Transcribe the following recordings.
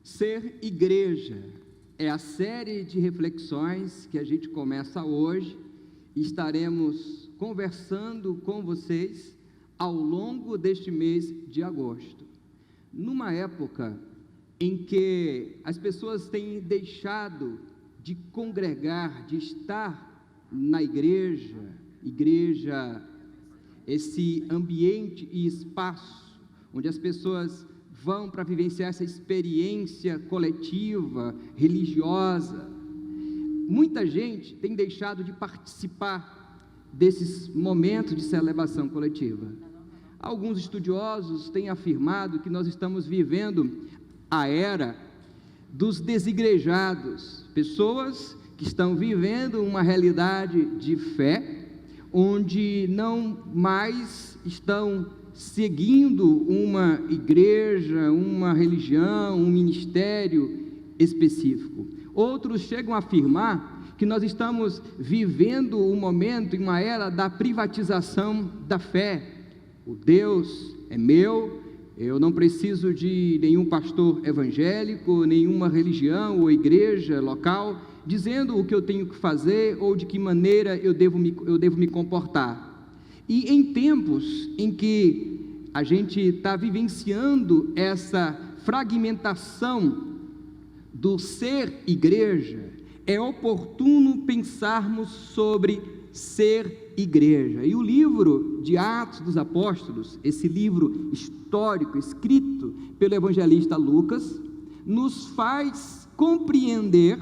Ser igreja é a série de reflexões que a gente começa hoje e estaremos conversando com vocês ao longo deste mês de agosto. Numa época em que as pessoas têm deixado de congregar, de estar na igreja, esse ambiente e espaço onde as pessoas vão para vivenciar essa experiência coletiva, religiosa. Muita gente tem deixado de participar desses momentos de celebração coletiva. Alguns estudiosos têm afirmado que nós estamos vivendo a era dos desigrejados, pessoas que estão vivendo uma realidade de fé, onde não mais estão seguindo uma igreja, uma religião, um ministério específico. Outros chegam a afirmar que nós estamos vivendo um momento, uma era da privatização da fé. O Deus é meu, eu não preciso de nenhum pastor evangélico, nenhuma religião ou igreja local, dizendo o que eu tenho que fazer ou de que maneira eu devo me comportar. E em tempos em que a gente está vivenciando essa fragmentação do ser igreja, é oportuno pensarmos sobre ser igreja. E o livro de Atos dos Apóstolos, esse livro histórico escrito pelo evangelista Lucas, nos faz compreender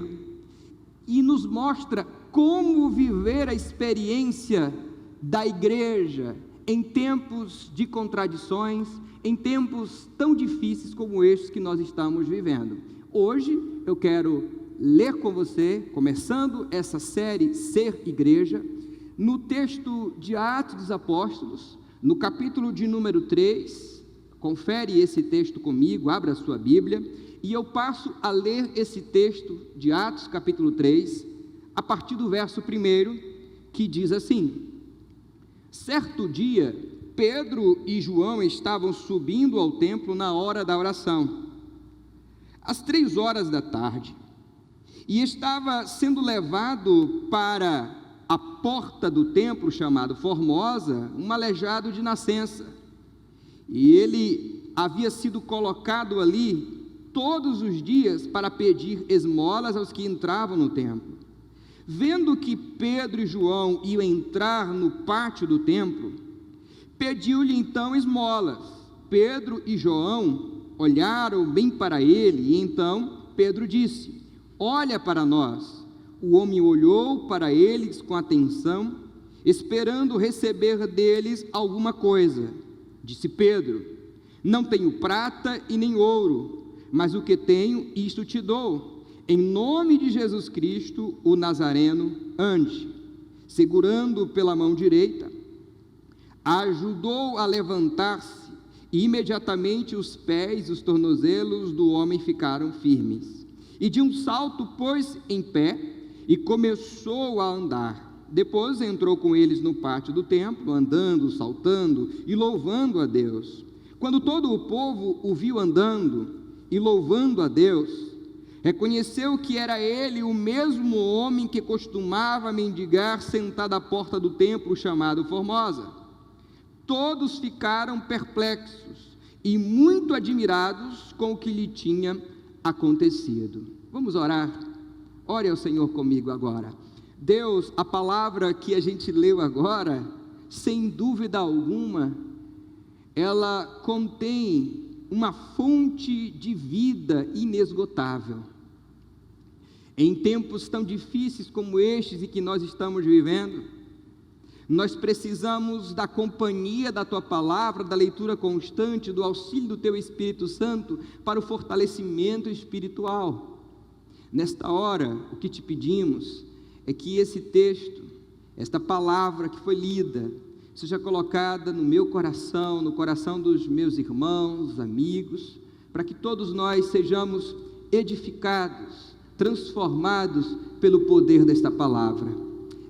e nos mostra como viver a experiência da igreja em tempos de contradições, em tempos tão difíceis como estes que nós estamos vivendo. Hoje eu quero ler com você, começando essa série Ser Igreja, no texto de Atos dos Apóstolos, no capítulo de número 3, confere esse texto comigo, abra a sua Bíblia, e eu passo a ler esse texto de Atos capítulo 3, a partir do verso 1, que diz assim: certo dia, Pedro e João estavam subindo ao templo na hora da oração, às 3 horas da tarde, e estava sendo levado para a porta do templo chamado Formosa, um aleijado de nascença, e ele havia sido colocado ali todos os dias para pedir esmolas aos que entravam no templo. Vendo que Pedro e João iam entrar no pátio do templo, pediu-lhe então esmolas. Pedro e João olharam bem para ele, e então Pedro disse: olha para nós. O homem olhou para eles com atenção, esperando receber deles alguma coisa. Disse Pedro: não tenho prata e nem ouro, mas o que tenho, isto te dou. Em nome de Jesus Cristo, o Nazareno, ande. Segurando pela mão direita, ajudou a levantar-se, e imediatamente os pés e os tornozelos do homem ficaram firmes. E de um salto pôs em pé e começou a andar. Depois entrou com eles no pátio do templo, andando, saltando e louvando a Deus. Quando todo o povo o viu andando e louvando a Deus, reconheceu que era ele o mesmo homem que costumava mendigar sentado à porta do templo chamado Formosa. Todos ficaram perplexos e muito admirados com o que lhe tinha acontecido. Vamos orar? Ore ao Senhor comigo agora. Deus, a palavra que a gente leu agora, sem dúvida alguma, ela contém uma fonte de vida inesgotável. Em tempos tão difíceis como estes e que nós estamos vivendo, nós precisamos da companhia da Tua Palavra, da leitura constante, do auxílio do Teu Espírito Santo para o fortalecimento espiritual. Nesta hora, o que te pedimos é que esse texto, esta palavra que foi lida, seja colocada no meu coração, no coração dos meus irmãos, amigos, para que todos nós sejamos edificados, transformados pelo poder desta palavra.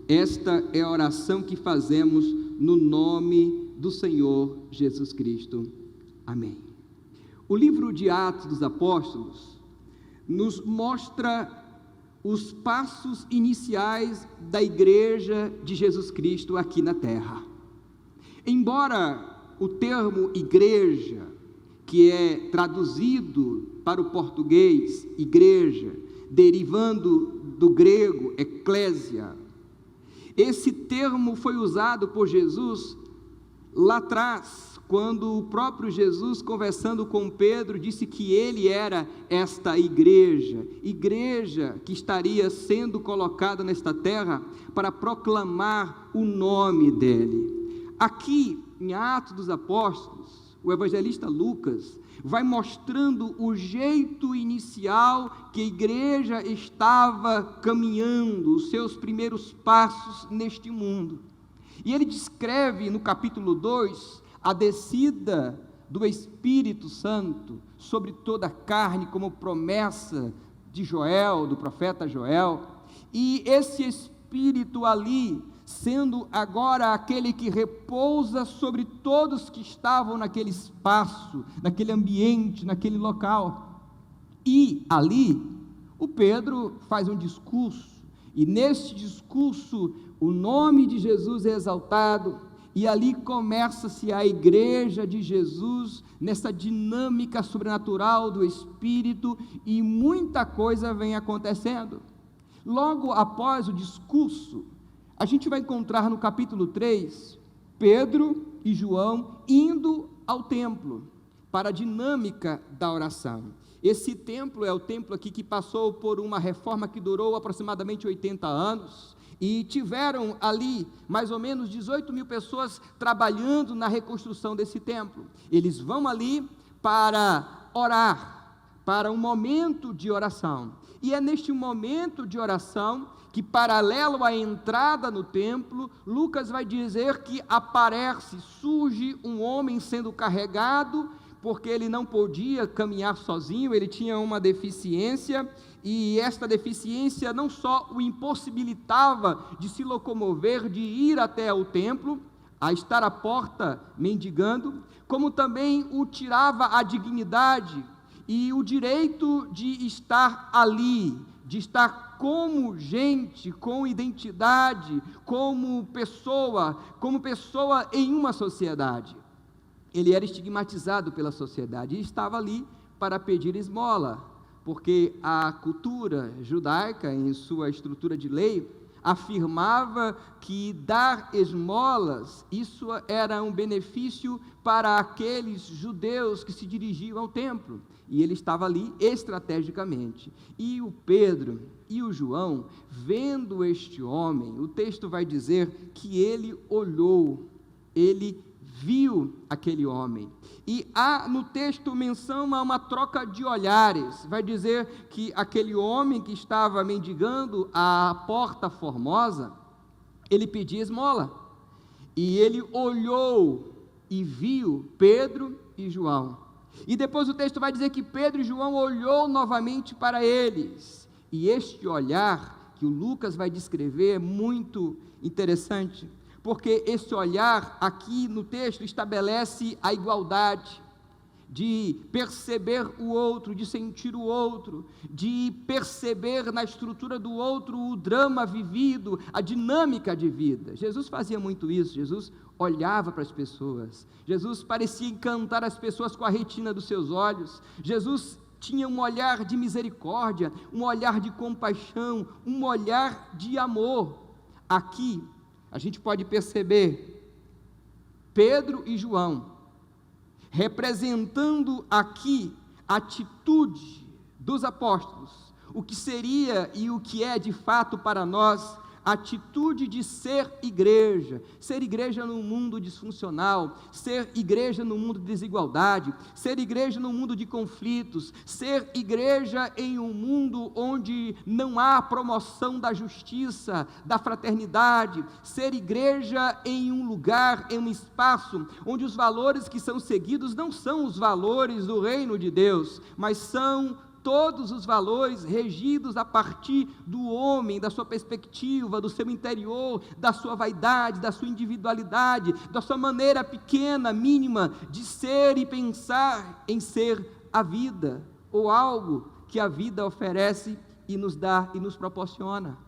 Esta é a oração que fazemos no nome do Senhor Jesus Cristo. Amém. O livro de Atos dos Apóstolos nos mostra os passos iniciais da igreja de Jesus Cristo aqui na terra. Embora o termo igreja, que é traduzido para o português igreja, derivando do grego eclésia, esse termo foi usado por Jesus lá atrás, quando o próprio Jesus, conversando com Pedro, disse que ele era esta igreja que estaria sendo colocada nesta terra para proclamar o nome dele. Aqui, em Atos dos Apóstolos, o evangelista Lucas vai mostrando o jeito inicial que a igreja estava caminhando, os seus primeiros passos neste mundo. E ele descreve no capítulo 2 a descida do Espírito Santo sobre toda a carne, como promessa de Joel, do profeta Joel, e esse Espírito ali, sendo agora aquele que repousa sobre todos que estavam naquele espaço, naquele ambiente, naquele local. E ali, o Pedro faz um discurso, e neste discurso, o nome de Jesus é exaltado, e ali começa-se a igreja de Jesus, nessa dinâmica sobrenatural do Espírito, e muita coisa vem acontecendo. Logo após o discurso, a gente vai encontrar no capítulo 3, Pedro e João indo ao templo, para a dinâmica da oração. Esse templo é o templo aqui que passou por uma reforma que durou aproximadamente 80 anos, e tiveram ali mais ou menos 18 mil pessoas trabalhando na reconstrução desse templo. Eles vão ali para orar, para um momento de oração, e é neste momento de oração que, paralelo à entrada no templo, Lucas vai dizer que surge um homem sendo carregado, porque ele não podia caminhar sozinho, ele tinha uma deficiência, e esta deficiência não só o impossibilitava de se locomover, de ir até o templo, a estar à porta mendigando, como também o tirava a dignidade e o direito de estar ali, de estar como gente, com identidade, como pessoa em uma sociedade. Ele era estigmatizado pela sociedade e estava ali para pedir esmola, porque a cultura judaica, em sua estrutura de lei, afirmava que dar esmolas, isso era um benefício para aqueles judeus que se dirigiam ao templo, e ele estava ali estrategicamente. E o Pedro e o João, vendo este homem, o texto vai dizer que ele olhou, ele viu aquele homem, e há no texto menção a uma troca de olhares. Vai dizer que aquele homem que estava mendigando à porta formosa, ele pedia esmola, e ele olhou e viu Pedro e João, e depois o texto vai dizer que Pedro e João olhou novamente para eles, e este olhar que o Lucas vai descrever é muito interessante, porque esse olhar aqui no texto estabelece a igualdade, de perceber o outro, de sentir o outro, de perceber na estrutura do outro o drama vivido, a dinâmica de vida. Jesus fazia muito isso, Jesus olhava para as pessoas, Jesus parecia encantar as pessoas com a retina dos seus olhos, Jesus tinha um olhar de misericórdia, um olhar de compaixão, um olhar de amor. Aqui, a gente pode perceber Pedro e João representando aqui a atitude dos apóstolos, o que seria e o que é de fato para nós a atitude de ser igreja num mundo disfuncional, ser igreja num mundo de desigualdade, ser igreja num mundo de conflitos, ser igreja em um mundo onde não há promoção da justiça, da fraternidade, ser igreja em um lugar, em um espaço, onde os valores que são seguidos não são os valores do reino de Deus, mas são todos os valores regidos a partir do homem, da sua perspectiva, do seu interior, da sua vaidade, da sua individualidade, da sua maneira pequena, mínima, de ser e pensar em ser a vida, ou algo que a vida oferece e nos dá e nos proporciona.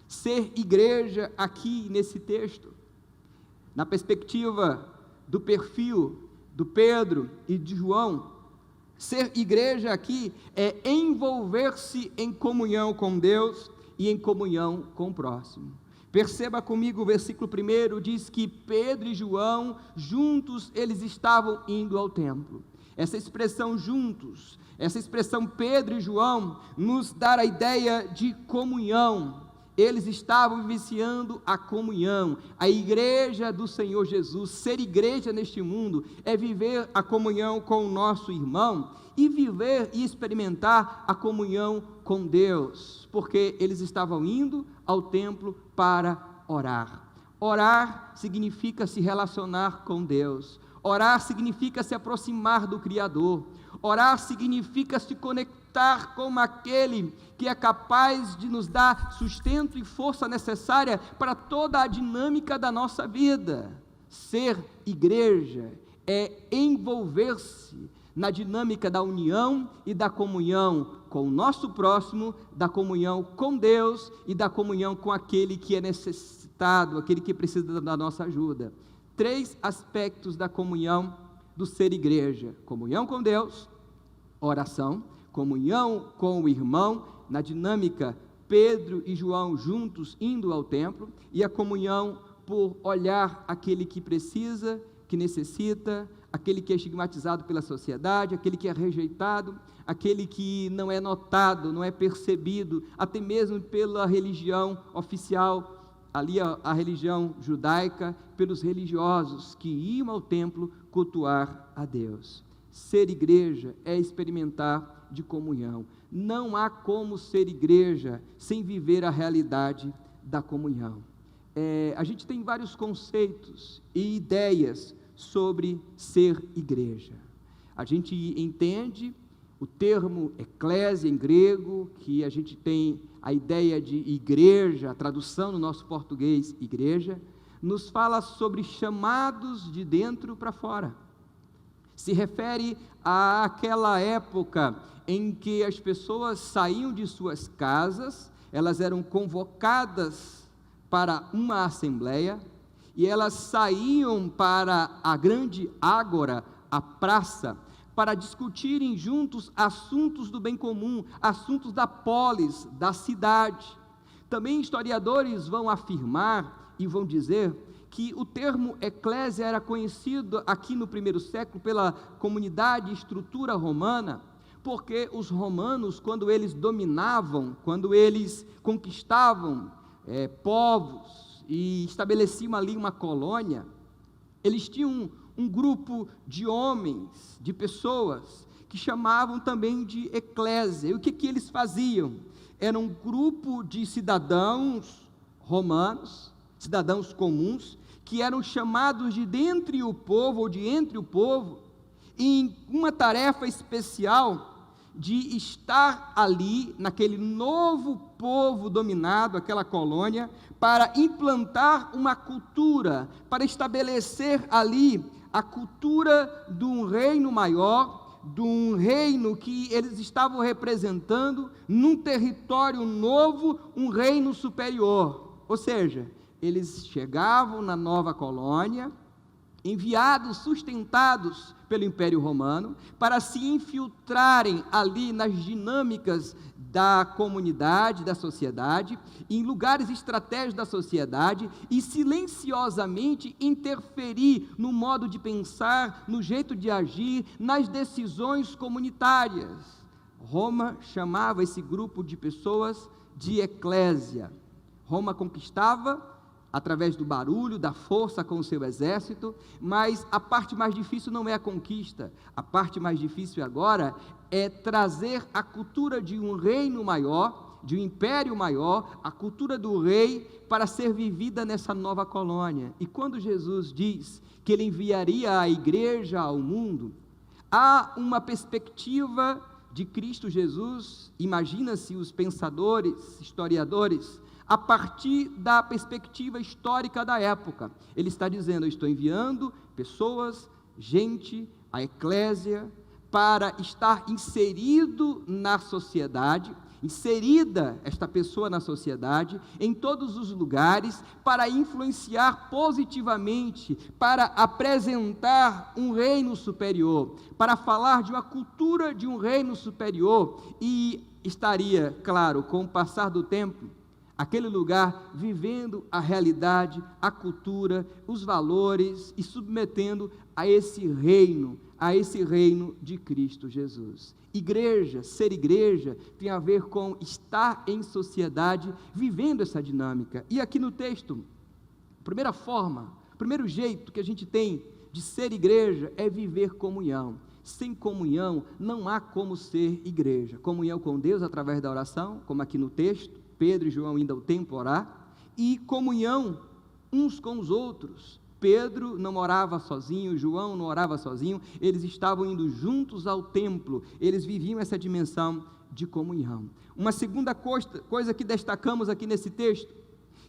Ser igreja aqui nesse texto, na perspectiva do perfil do Pedro e de João, ser igreja aqui é envolver-se em comunhão com Deus e em comunhão com o próximo. Perceba comigo o versículo 1, diz que Pedro e João, juntos, eles estavam indo ao templo. Essa expressão juntos, essa expressão Pedro e João, nos dá a ideia de comunhão. Eles estavam vivenciando a comunhão, a igreja do Senhor Jesus. Ser igreja neste mundo é viver a comunhão com o nosso irmão e viver e experimentar a comunhão com Deus, porque eles estavam indo ao templo para orar. Orar significa se relacionar com Deus. Orar significa se aproximar do Criador. Orar significa se conectar com aquele que é capaz de nos dar sustento e força necessária para toda a dinâmica da nossa vida. Ser igreja é envolver-se na dinâmica da união e da comunhão com o nosso próximo, da comunhão com Deus e da comunhão com aquele que é necessitado, aquele que precisa da nossa ajuda. 3 aspectos da comunhão do ser igreja: comunhão com Deus, oração, comunhão com o irmão, na dinâmica Pedro e João juntos indo ao templo, e a comunhão por olhar aquele que precisa, que necessita, aquele que é estigmatizado pela sociedade, aquele que é rejeitado, aquele que não é notado, não é percebido, até mesmo pela religião oficial, ali a religião judaica, pelos religiosos que iam ao templo cultuar a Deus. Ser igreja é experimentar de comunhão. Não há como ser igreja sem viver a realidade da comunhão. A gente tem vários conceitos e ideias sobre ser igreja. A gente entende o termo eclésia em grego, que a gente tem a ideia de igreja, a tradução no nosso português, igreja, nos fala sobre chamados de dentro para fora. Se refere àquela época em que as pessoas saíam de suas casas, elas eram convocadas para uma assembleia, e elas saíam para a grande ágora, a praça, para discutirem juntos assuntos do bem comum, assuntos da polis, da cidade. Também historiadores vão afirmar e vão dizer que o termo eclésia era conhecido aqui no primeiro século pela comunidade e estrutura romana, porque os romanos, quando eles dominavam, quando eles conquistavam povos, e estabeleciam ali uma colônia, eles tinham um grupo de homens, de pessoas, que chamavam também de eclésia. E o que eles faziam? Era um grupo de cidadãos romanos, cidadãos comuns, que eram chamados de dentre o povo, ou de entre o povo, em uma tarefa especial de estar ali, naquele novo povo dominado, aquela colônia, para implantar uma cultura, para estabelecer ali a cultura de um reino maior, de um reino que eles estavam representando, num território novo, um reino superior. Ou seja, eles chegavam na nova colônia, enviados, sustentados pelo Império Romano, para se infiltrarem ali nas dinâmicas da comunidade, da sociedade, em lugares estratégicos da sociedade, e silenciosamente interferir no modo de pensar, no jeito de agir, nas decisões comunitárias. Roma chamava esse grupo de pessoas de eclésia. Roma conquistava através do barulho, da força com o seu exército, mas a parte mais difícil não é a conquista, a parte mais difícil agora é trazer a cultura de um reino maior, de um império maior, a cultura do rei, para ser vivida nessa nova colônia. E quando Jesus diz que ele enviaria a igreja ao mundo, há uma perspectiva de Cristo Jesus, imagina-se os pensadores, historiadores, a partir da perspectiva histórica da época. Ele está dizendo: eu estou enviando pessoas, gente, a eclésia, para estar inserido na sociedade, inserida esta pessoa na sociedade, em todos os lugares, para influenciar positivamente, para apresentar um reino superior, para falar de uma cultura de um reino superior, e estaria, claro, com o passar do tempo, aquele lugar vivendo a realidade, a cultura, os valores e submetendo a esse reino de Cristo Jesus. Igreja, ser igreja, tem a ver com estar em sociedade, vivendo essa dinâmica. E aqui no texto, a primeira forma, o primeiro jeito que a gente tem de ser igreja é viver comunhão. Sem comunhão, não há como ser igreja. Comunhão com Deus através da oração, como aqui no texto, Pedro e João indo ao templo orar, e comunhão uns com os outros. Pedro não orava sozinho, João não orava sozinho, eles estavam indo juntos ao templo, eles viviam essa dimensão de comunhão. Uma segunda coisa que destacamos aqui nesse texto,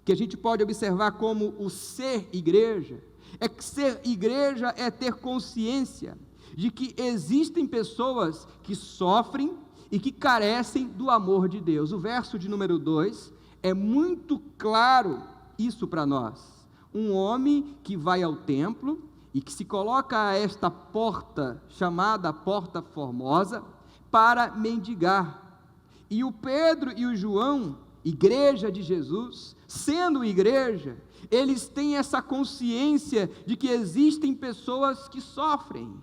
que a gente pode observar como o ser igreja, é que ser igreja é ter consciência de que existem pessoas que sofrem e que carecem do amor de Deus. O verso de número 2 é muito claro isso para nós. Um homem que vai ao templo e que se coloca a esta porta, chamada Porta Formosa, para mendigar. E o Pedro e o João, igreja de Jesus, sendo igreja, eles têm essa consciência de que existem pessoas que sofrem.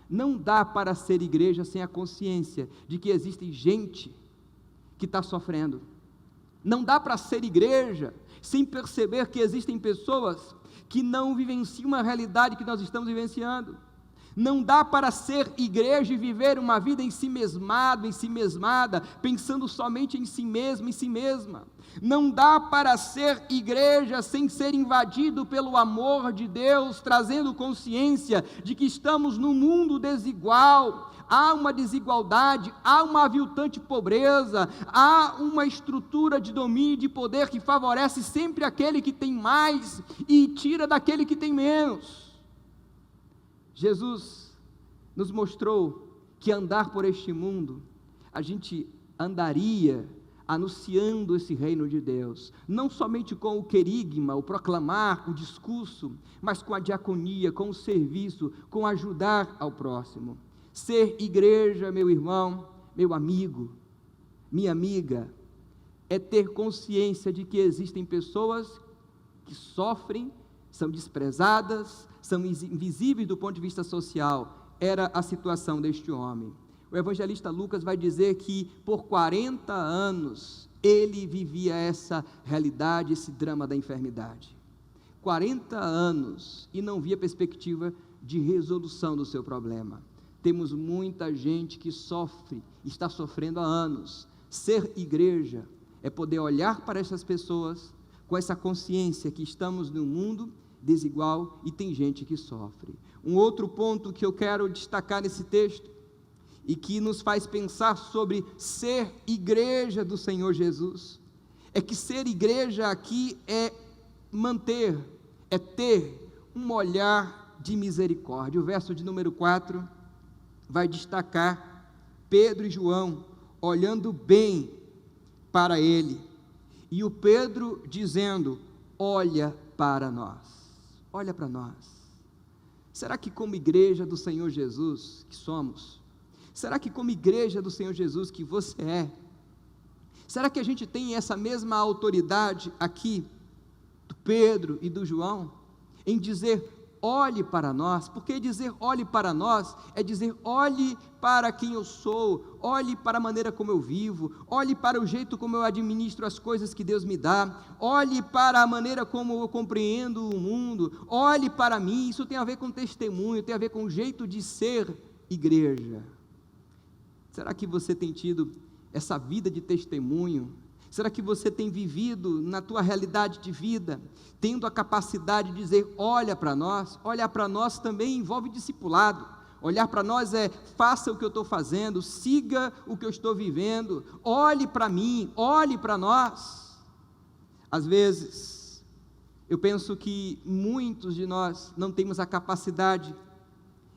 Não dá para ser igreja sem a consciência de que existe gente que está sofrendo. Não dá para ser igreja sem perceber que existem pessoas que não vivenciam uma realidade que nós estamos vivenciando. Não dá para ser igreja e viver uma vida em si mesmada, pensando somente em si mesmo, em si mesma. Não dá para ser igreja sem ser invadido pelo amor de Deus, trazendo consciência de que estamos num mundo desigual. Há uma desigualdade, há uma aviltante pobreza, há uma estrutura de domínio e de poder que favorece sempre aquele que tem mais e tira daquele que tem menos. Jesus nos mostrou que andar por este mundo, a gente andaria anunciando esse reino de Deus, não somente com o querigma, o proclamar, o discurso, mas com a diaconia, com o serviço, com ajudar ao próximo. Ser igreja, meu irmão, meu amigo, minha amiga, é ter consciência de que existem pessoas que sofrem, são desprezadas, são invisíveis do ponto de vista social. Era a situação deste homem. O evangelista Lucas vai dizer que por 40 anos ele vivia essa realidade, esse drama da enfermidade. 40 anos e não via perspectiva de resolução do seu problema. Temos muita gente que sofre, está sofrendo há anos. Ser igreja é poder olhar para essas pessoas com essa consciência que estamos num mundo desigual e tem gente que sofre. Um outro ponto que eu quero destacar nesse texto e que nos faz pensar sobre ser igreja do Senhor Jesus, é que ser igreja aqui é manter, é ter um olhar de misericórdia. O verso de número 4 vai destacar Pedro e João olhando bem para ele, e o Pedro dizendo: olha para nós, olha para nós. Será que como igreja do Senhor Jesus que somos, será que como igreja do Senhor Jesus que você é, será que a gente tem essa mesma autoridade aqui, do Pedro e do João, em dizer: olhe para nós? Porque dizer olhe para nós é dizer: olhe para quem eu sou, olhe para a maneira como eu vivo, olhe para o jeito como eu administro as coisas que Deus me dá, olhe para a maneira como eu compreendo o mundo, olhe para mim. Isso tem a ver com testemunho, tem a ver com o jeito de ser igreja. Será que você tem tido essa vida de testemunho? Será que você tem vivido na tua realidade de vida, tendo a capacidade de dizer: olha para nós? Olhar para nós também envolve discipulado. Olhar para nós é: faça o que eu estou fazendo, siga o que eu estou vivendo, olhe para mim, olhe para nós. Às vezes, eu penso que muitos de nós não temos a capacidade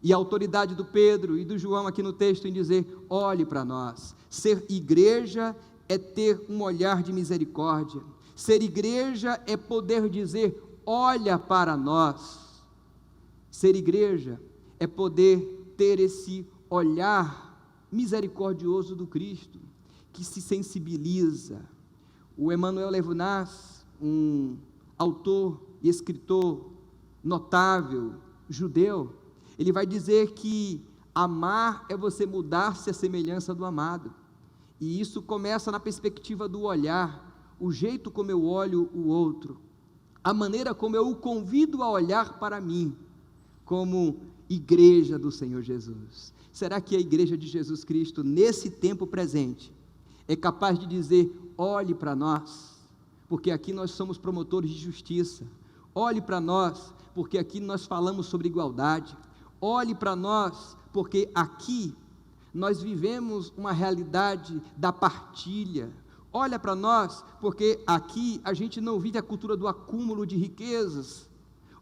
E a autoridade do Pedro e do João aqui no texto em dizer: olhe para nós. Ser igreja é ter um olhar de misericórdia. Ser igreja é poder dizer: olha para nós. Ser igreja é poder ter esse olhar misericordioso do Cristo, que se sensibiliza. O Emmanuel Levinas, um autor e escritor notável, judeu, ele vai dizer que amar é você mudar-se à semelhança do amado, e isso começa na perspectiva do olhar, o jeito como eu olho o outro, a maneira como eu o convido a olhar para mim, como igreja do Senhor Jesus. Será que a igreja de Jesus Cristo, nesse tempo presente, é capaz de dizer: olhe para nós, porque aqui nós somos promotores de justiça, olhe para nós, porque aqui nós falamos sobre igualdade, olhe para nós, porque aqui nós vivemos uma realidade da partilha, olha para nós, porque aqui a gente não vive a cultura do acúmulo de riquezas,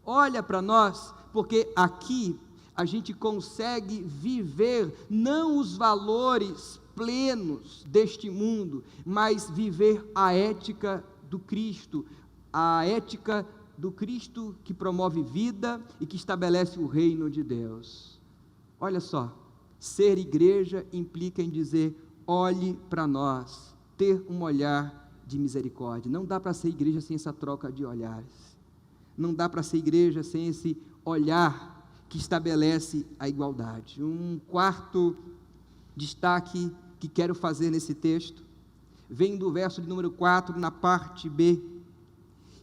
olha para nós, porque aqui a gente consegue viver não os valores plenos deste mundo, mas viver a ética do Cristo, a ética do Cristo que promove vida e que estabelece o reino de Deus. Olha só, ser igreja implica em dizer: olhe para nós, ter um olhar de misericórdia. Não dá para ser igreja sem essa troca de olhares, não dá para ser igreja sem esse olhar que estabelece a igualdade. Um quarto destaque que quero fazer nesse texto vem do verso de número 4, na parte B,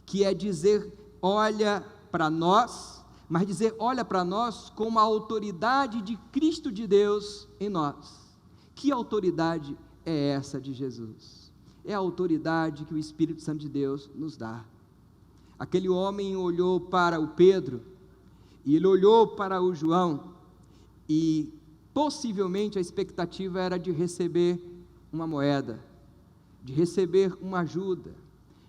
que é dizer: olha para nós, mas dizer olha para nós com a autoridade de Cristo de Deus em nós. Que autoridade é essa de Jesus? É a autoridade que o Espírito Santo de Deus nos dá. Aquele homem olhou para o Pedro, e ele olhou para o João, e possivelmente a expectativa era de receber uma moeda, de receber uma ajuda,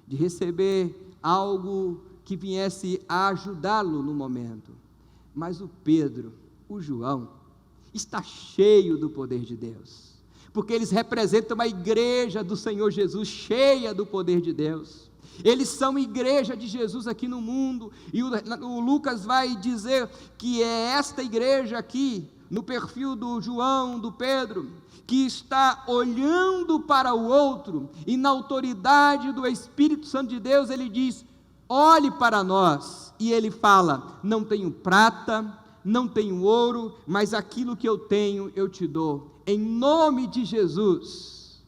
de receber algo que viesse a ajudá-lo no momento. Mas o Pedro, o João, está cheio do poder de Deus, porque eles representam uma igreja do Senhor Jesus, cheia do poder de Deus. Eles são igreja de Jesus aqui no mundo, e o Lucas vai dizer que é esta igreja aqui, no perfil do João, do Pedro, que está olhando para o outro, e na autoridade do Espírito Santo de Deus, ele diz: olhe para nós, e ele fala: não tenho prata, não tenho ouro, mas aquilo que eu tenho, eu te dou, em nome de Jesus,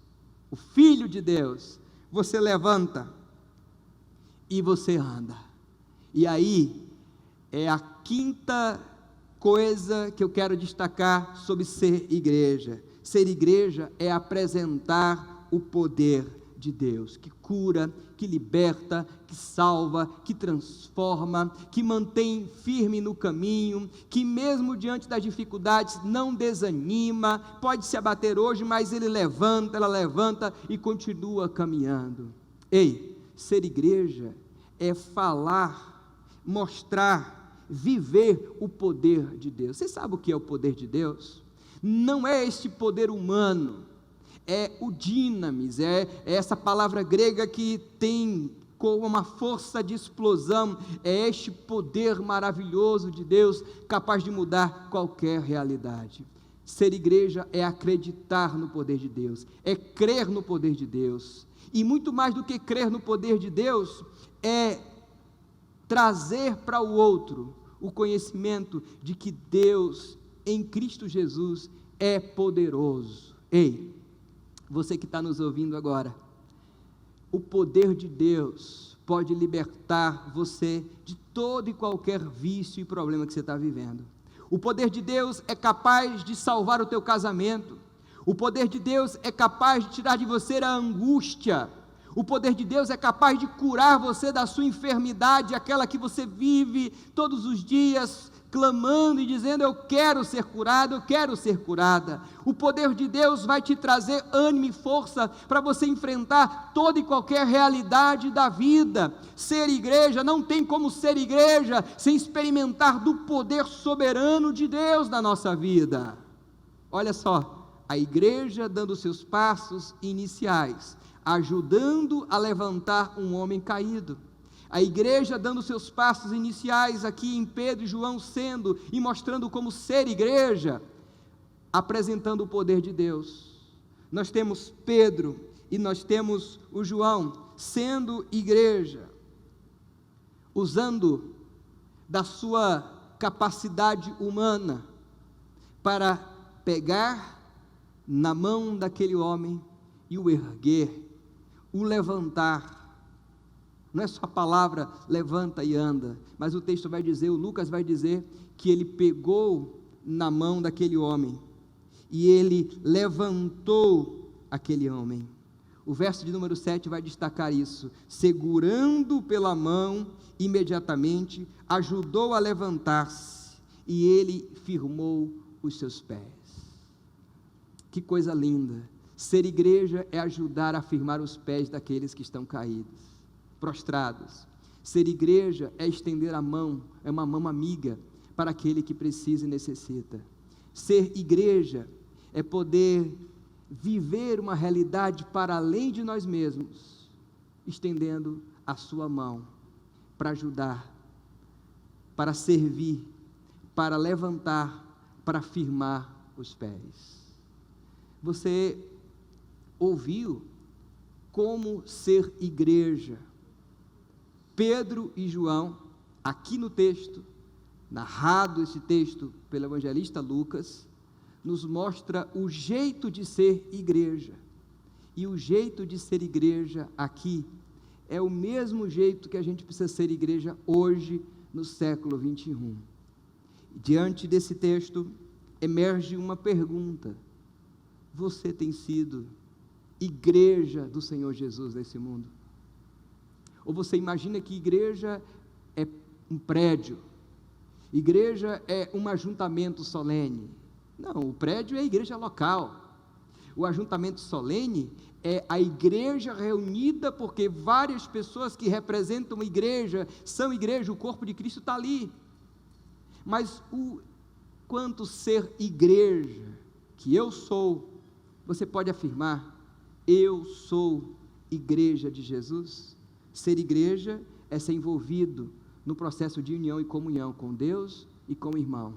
o Filho de Deus, você levanta, e você anda. E aí, é a quinta coisa que eu quero destacar sobre ser igreja. Ser igreja é apresentar o poder de Deus, que cura, que liberta, que salva, que transforma, que mantém firme no caminho, que mesmo diante das dificuldades não desanima, pode se abater hoje, mas ele levanta, ela levanta e continua caminhando. Ei, ser igreja é falar, mostrar, viver o poder de Deus. Você sabe o que é o poder de Deus? Não é este poder humano, é o dinamis, é essa palavra grega que tem como uma força de explosão, é este poder maravilhoso de Deus, capaz de mudar qualquer realidade. Ser igreja é acreditar no poder de Deus, é crer no poder de Deus, e muito mais do que crer no poder de Deus, é trazer para o outro o conhecimento de que Deus, em Cristo Jesus, é poderoso. Ei, você que está nos ouvindo agora, o poder de Deus pode libertar você de todo e qualquer vício e problema que você está vivendo. O poder de Deus é capaz de salvar o teu casamento. O poder de Deus é capaz de tirar de você a angústia. O poder de Deus é capaz de curar você da sua enfermidade, aquela que você vive todos os dias clamando e dizendo: eu quero ser curado, eu quero ser curada. O poder de Deus vai te trazer ânimo e força para você enfrentar toda e qualquer realidade da vida. Ser igreja, não tem como ser igreja sem experimentar do poder soberano de Deus na nossa vida. Olha só, a igreja dando seus passos iniciais, ajudando a levantar um homem caído. A igreja dando seus passos iniciais aqui em Pedro e João, sendo e mostrando como ser igreja, apresentando o poder de Deus. Nós temos Pedro e nós temos o João sendo igreja, usando da sua capacidade humana para pegar na mão daquele homem e o erguer, o levantar. Não é só a palavra levanta e anda, mas o texto vai dizer, o Lucas vai dizer, que ele pegou na mão daquele homem, e ele levantou aquele homem. O verso de número 7 vai destacar isso: segurando pela mão, imediatamente, ajudou a levantar-se, e ele firmou os seus pés. Que coisa linda! Ser igreja é ajudar a firmar os pés daqueles que estão caídos, prostrados. Ser igreja é estender a mão, é uma mão amiga para aquele que precisa e necessita. Ser igreja é poder viver uma realidade para além de nós mesmos, estendendo a sua mão para ajudar, para servir, para levantar, para firmar os pés. Você ouviu como ser igreja? Pedro e João, aqui no texto, narrado esse texto pelo evangelista Lucas, nos mostra o jeito de ser igreja. E o jeito de ser igreja aqui é o mesmo jeito que a gente precisa ser igreja hoje, no século 21. Diante desse texto, emerge uma pergunta: você tem sido igreja do Senhor Jesus nesse mundo? Ou você imagina que igreja é um prédio, igreja é um ajuntamento solene? Não, o prédio é a igreja local. O ajuntamento solene é a igreja reunida, porque várias pessoas que representam uma igreja, são igreja, o corpo de Cristo está ali. Mas o quanto ser igreja, que eu sou, você pode afirmar: eu sou igreja de Jesus? Ser igreja é ser envolvido no processo de união e comunhão com Deus e com o irmão.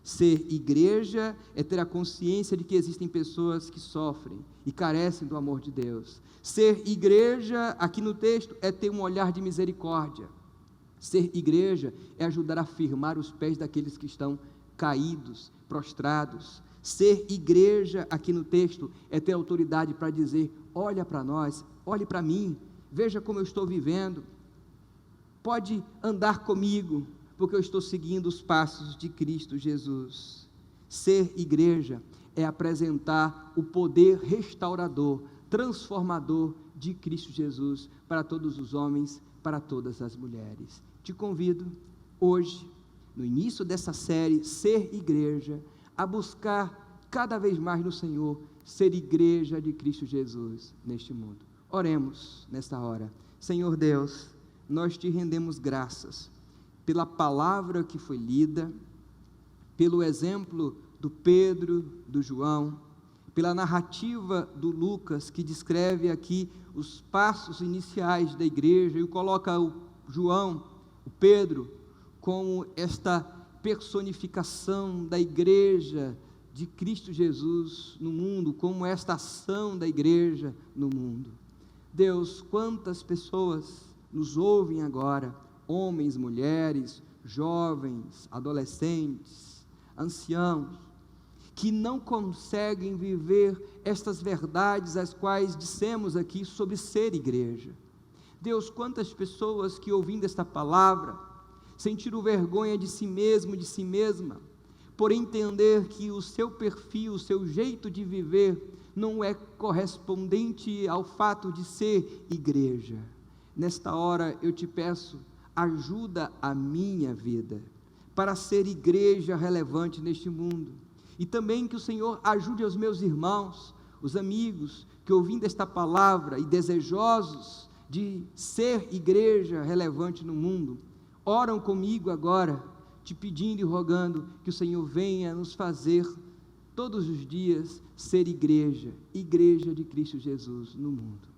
Ser igreja é ter a consciência de que existem pessoas que sofrem e carecem do amor de Deus. Ser igreja, aqui no texto, é ter um olhar de misericórdia. Ser igreja é ajudar a firmar os pés daqueles que estão caídos, prostrados. Ser igreja, aqui no texto, é ter autoridade para dizer: olha para nós, olhe para mim, veja como eu estou vivendo, pode andar comigo, porque eu estou seguindo os passos de Cristo Jesus. Ser igreja é apresentar o poder restaurador, transformador de Cristo Jesus para todos os homens, para todas as mulheres. Te convido hoje, no início dessa série, Ser Igreja, a buscar cada vez mais no Senhor, ser igreja de Cristo Jesus neste mundo. Oremos nesta hora. Senhor Deus, nós te rendemos graças pela palavra que foi lida, pelo exemplo do Pedro, do João, pela narrativa do Lucas, que descreve aqui os passos iniciais da igreja, e coloca o João, o Pedro, como esta personificação da igreja de Cristo Jesus no mundo, como esta ação da igreja no mundo. Deus, quantas pessoas nos ouvem agora, homens, mulheres, jovens, adolescentes, anciãos, que não conseguem viver estas verdades as quais dissemos aqui sobre ser igreja. Deus, quantas pessoas que ouvindo esta palavra, sentiram vergonha de si mesmo, de si mesma, por entender que o seu perfil, o seu jeito de viver, não é correspondente ao fato de ser igreja. Nesta hora eu te peço, ajuda a minha vida, para ser igreja relevante neste mundo, e também que o Senhor ajude os meus irmãos, os amigos, que ouvindo esta palavra e desejosos de ser igreja relevante no mundo, oram comigo agora, te pedindo e rogando que o Senhor venha nos fazer todos os dias ser igreja de Cristo Jesus no mundo.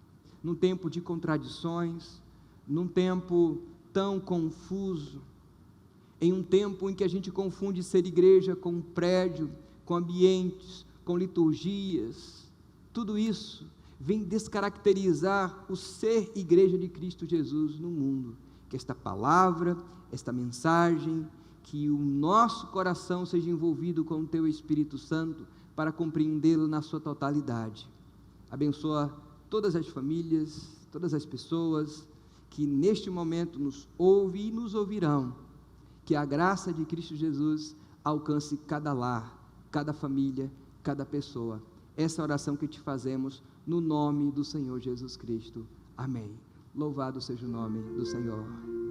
Num tempo de contradições, num tempo tão confuso, em um tempo em que a gente confunde ser igreja com um prédio, com ambientes, com liturgias, tudo isso vem descaracterizar o ser igreja de Cristo Jesus no mundo. Que esta palavra, esta mensagem, que o nosso coração seja envolvido com o Teu Espírito Santo para compreendê-lo na sua totalidade. Abençoa todas as famílias, todas as pessoas que neste momento nos ouvem e nos ouvirão. Que a graça de Cristo Jesus alcance cada lar, cada família, cada pessoa. Essa é a oração que te fazemos no nome do Senhor Jesus Cristo. Amém. Louvado seja o nome do Senhor.